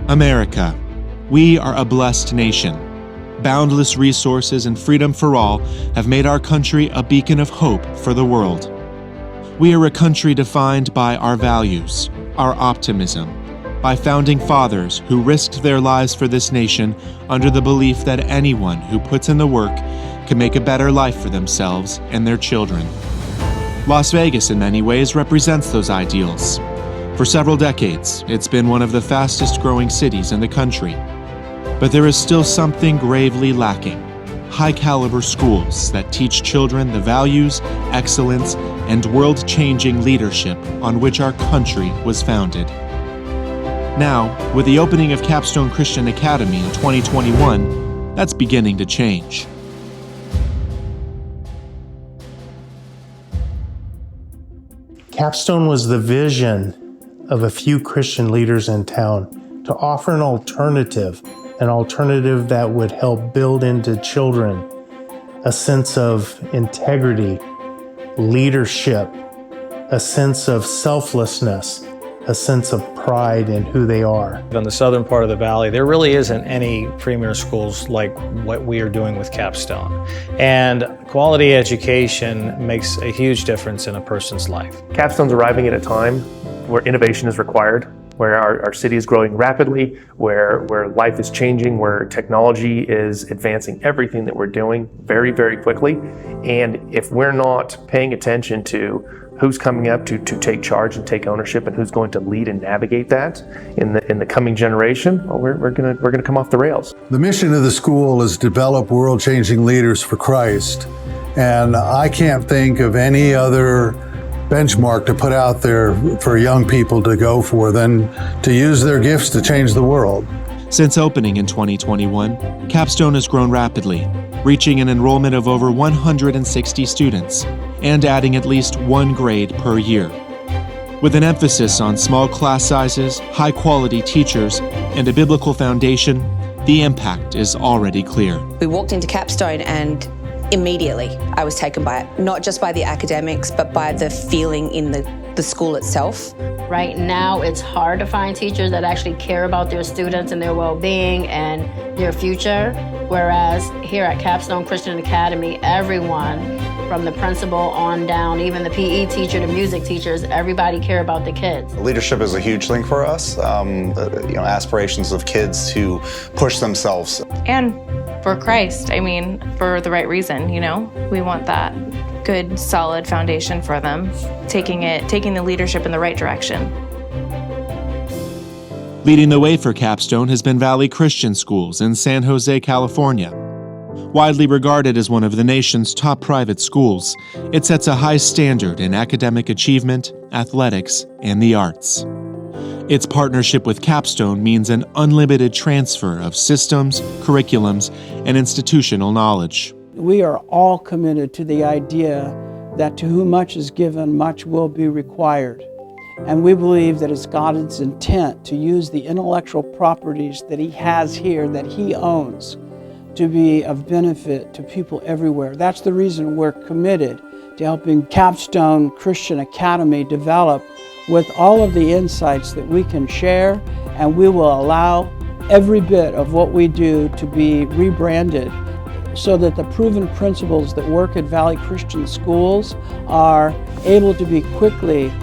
America, we are a blessed nation. Boundless resources and freedom for all have made our country a beacon of hope for the world. We are a country defined by our values, our optimism, by founding fathers who risked their lives for this nation under the belief that anyone who puts in the work can make a better life for themselves and their children. Las Vegas, in many ways, represents those ideals. For several decades, it's been one of the fastest-growing cities in the country. But there is still something gravely lacking: high-caliber schools that teach children the values, excellence, and world-changing leadership on which our country was founded. Now, with the opening of Capstone Christian Academy in 2021, that's beginning to change. Capstone was the vision of a few Christian leaders in town to offer an alternative that would help build into children a sense of integrity, leadership, a sense of selflessness, a sense of pride in who they are. In the southern part of the valley, there really isn't any premier schools like what we are doing with Capstone. And quality education makes a huge difference in a person's life. Capstone's arriving at a time where innovation is required, where our city is growing rapidly, where life is changing, where technology is advancing everything that we're doing very, very quickly. And if we're not paying attention to who's coming up to take charge and take ownership and who's going to lead and navigate that in the coming generation, well, we're gonna come off the rails. The mission of the school is to develop world-changing leaders for Christ. And I can't think of any other benchmark to put out there for young people to go for than to use their gifts to change the world. Since opening in 2021, Capstone has grown rapidly, reaching an enrollment of over 160 students and adding at least one grade per year. With an emphasis on small class sizes, high-quality teachers, and a biblical foundation, the impact is already clear. We walked into Capstone and immediately I was taken by it, not just by the academics, but by the feeling in the school itself. Right now, it's hard to find teachers that actually care about their students and their well-being and their future, whereas here at Capstone Christian Academy, everyone, from the principal on down, even the PE teacher, the music teachers, everybody care about the kids. Leadership is a huge thing for us, aspirations of kids to push themselves. And for Christ, for the right reason, we want that good, solid foundation for them, taking the leadership in the right direction. Leading the way for Capstone has been Valley Christian Schools in San Jose, California. Widely regarded as one of the nation's top private schools, it sets a high standard in academic achievement, athletics, and the arts. Its partnership with Capstone means an unlimited transfer of systems, curriculums, and institutional knowledge. We are all committed to the idea that to whom much is given, much will be required. And we believe that it's God's intent to use the intellectual properties that He has here, that He owns, to be of benefit to people everywhere. That's the reason we're committed to helping Capstone Christian Academy develop with all of the insights that we can share, and we will allow every bit of what we do to be rebranded so that the proven principles that work at Valley Christian Schools are able to be quickly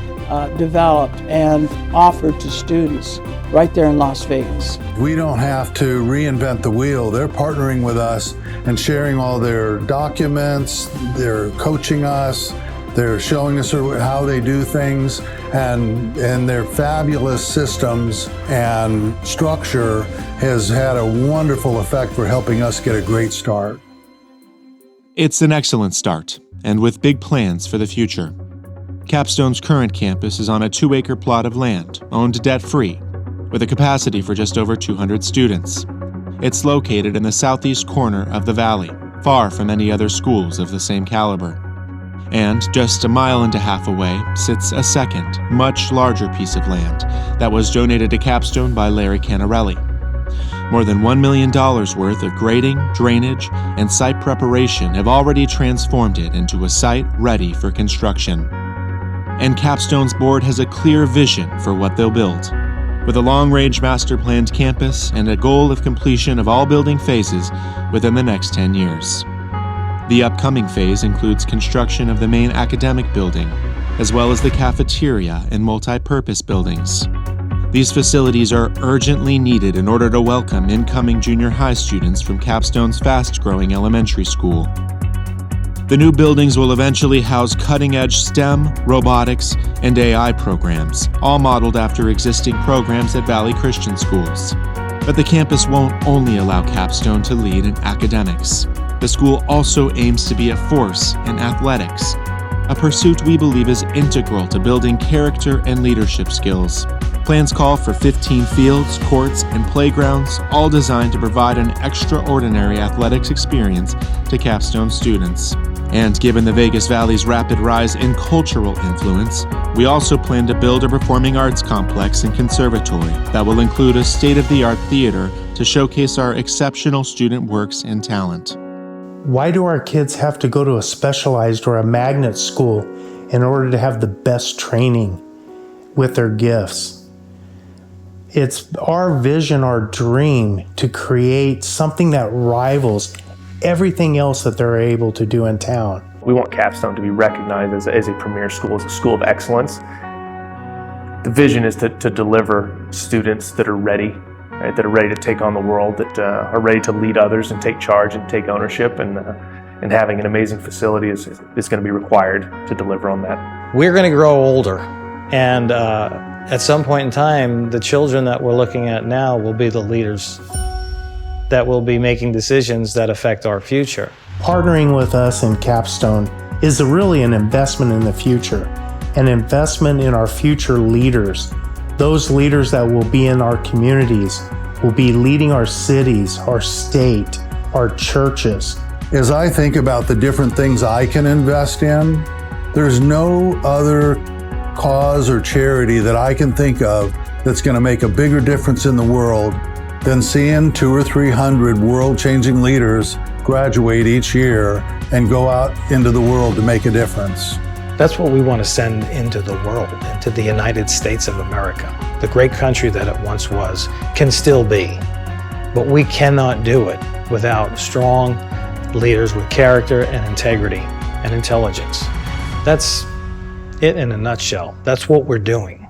developed and offered to students right there in Las Vegas. We don't have to reinvent the wheel. They're partnering with us and sharing all their documents. They're coaching us. They're showing us how they do things, and their fabulous systems and structure has had a wonderful effect for helping us get a great start. It's an excellent start, and with big plans for the future. Capstone's current campus is on a 2-acre plot of land, owned debt-free, with a capacity for just over 200 students. It's located in the southeast corner of the valley, far from any other schools of the same caliber. And just a mile and a half away sits a second, much larger piece of land that was donated to Capstone by Larry Canarelli. More than $1 million worth of grading, drainage, and site preparation have already transformed it into a site ready for construction. And Capstone's board has a clear vision for what they'll build. with a long-range master-planned campus and a goal of completion of all building phases within the next 10 years. The upcoming phase includes construction of the main academic building, as well as the cafeteria and multi-purpose buildings. These facilities are urgently needed in order to welcome incoming junior high students from Capstone's fast-growing elementary school. The new buildings will eventually house cutting-edge STEM, robotics, and AI programs, all modeled after existing programs at Valley Christian schools. But the campus won't only allow Capstone to lead in academics. The school also aims to be a force in athletics, a pursuit we believe is integral to building character and leadership skills. Plans call for 15 fields, courts, and playgrounds, all designed to provide an extraordinary athletics experience to Capstone students. And given the Vegas Valley's rapid rise in cultural influence, we also plan to build a performing arts complex and conservatory that will include a state-of-the-art theater to showcase our exceptional student works and talent. Why do our kids have to go to a specialized or a magnet school in order to have the best training with their gifts? It's our vision, our dream to create something that rivals everything else that they're able to do in town. We want Capstone to be recognized as a premier school, as a school of excellence. The vision is to deliver students that are ready, right, that are ready to take on the world, that are ready to lead others and take charge and take ownership, and having an amazing facility is going to be required to deliver on that. We're going to grow older, and at some point in time, the children that we're looking at now will be the leaders that will be making decisions that affect our future. Partnering with us in Capstone is really an investment in the future, an investment in our future leaders. Those leaders that will be in our communities, will be leading our cities, our state, our churches. As I think about the different things I can invest in, there's no other cause or charity that I can think of that's going to make a bigger difference in the world than seeing 200 or 300 world-changing leaders graduate each year and go out into the world to make a difference. That's what we want to send into the world, into the United States of America. The great country that it once was can still be, but we cannot do it without strong leaders with character and integrity and intelligence. That's it in a nutshell. That's what we're doing.